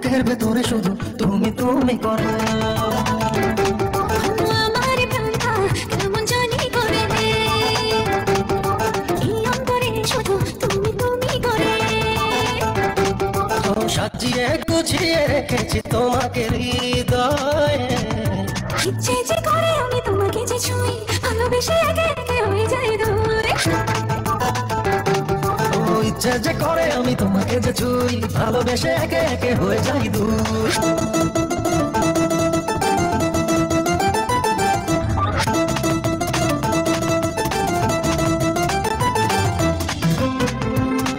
বুকের ভেতরে শুধু তুমি তুমি করে আমার প্রাণটা কেমন জানি করে দে এই অন্তরে শুধু তুমি তুমি করে সাজিয়ে গুছিয়ে রেখেছি তোমাকে হৃদয়ে ইচ্ছে যে করে আমি তোমাকে যে ছুঁই ভালোবেসে একে একে হয়ে যাই দূরে ইচ্ছে যে করে আমি তোমাকে যে ছুঁই ভালোবেসে একে একে হয়ে যাই দূর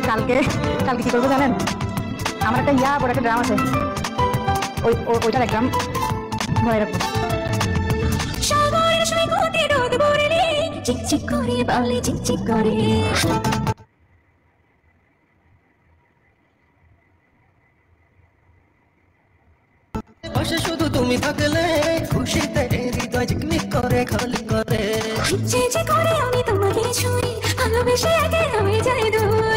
কালকে কি করবো জানেন? আমার একটা বড় একটা ড্রাম আছে, ওইটা দেখলাম ভয় রাখবো। সাগরের সৈকতে রোদ পড়লে চিকচিক করে বলে চিকচিক করে পাশে শুধু তুমি থাকলে খুশিতে হৃদয় ঝিকমিক করে খালি করে ইচ্ছে যে করে আমি তোমাকে ছুঁই ভালোবেসে একে হয়ে যাই দূর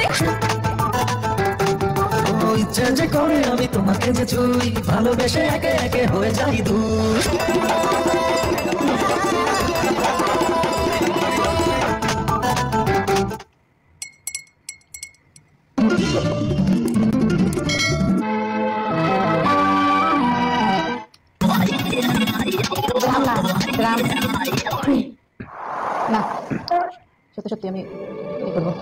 ইচ্ছে যে করে আমি তোমাকে যে ছুঁই ভালোবেসে একে একে হয়ে যাই দূর না সত্যি সত্যি আমি করবো।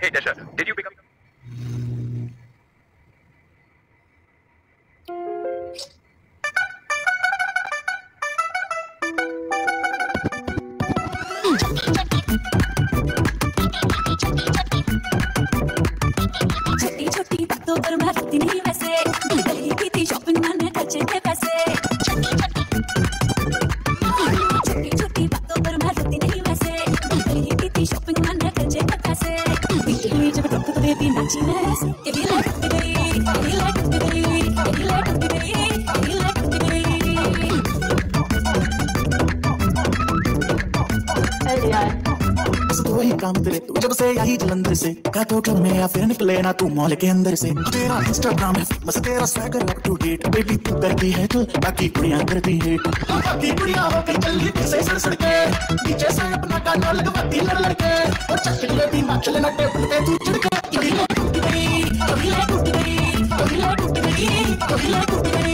Hey Dasha, did you pick up? छोटी छोटी बातों पर मरती नहीं वैसे गली की थी शॉपिंग मैंने खर्चे थे पैसे छोटी छोटी बातों पर मरती नहीं वैसे गली की थी शॉपिंग मैंने खर्चे थे पैसे बीती हुई जब तक तो बेबी नाची मैं ऐसे तेरी लाइफ उठ गई तेरी लाइफ उठ गई तेरी लाइफ उठ गई तेरी लाइफ उठ गई तो वही काम तेरे तू जब से यही जलंधर से काटो क्लब में या फिर निकले ना तू मॉल के अंदर से तेरा इंस्टाग्राम है बस तेरा swagger up to date baby तू करती है तो बाकी कुड़ियां करती है बाकी कुड़ियां होकर चल रही से सड़ सड़ के नीचे से अपना गाना लगवाती लड़ लड़ के और चक्कर लेती ना चले ना टेबल पे तू चिढ़ के कभी लाइट उठ गई कभी लाइट उठ गई कभी लाइट उठ गई कभी लाइट उठ गई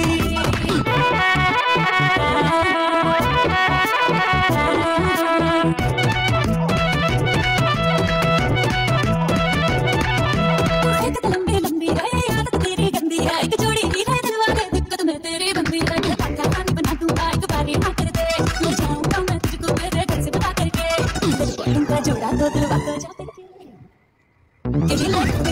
लंबी लंबी रहे आदत तेरी गंदी है एक जोड़ी ही है दिलवा दे दिक्कत में तेरी बंदी है पाका पानी बना दूंगा एक बारी ना कर दे ले जाऊंगा मैं तुझको मेरे घर से बता करके दिल का जोड़ा दो दिलवा को जा करके तेरी लाइफ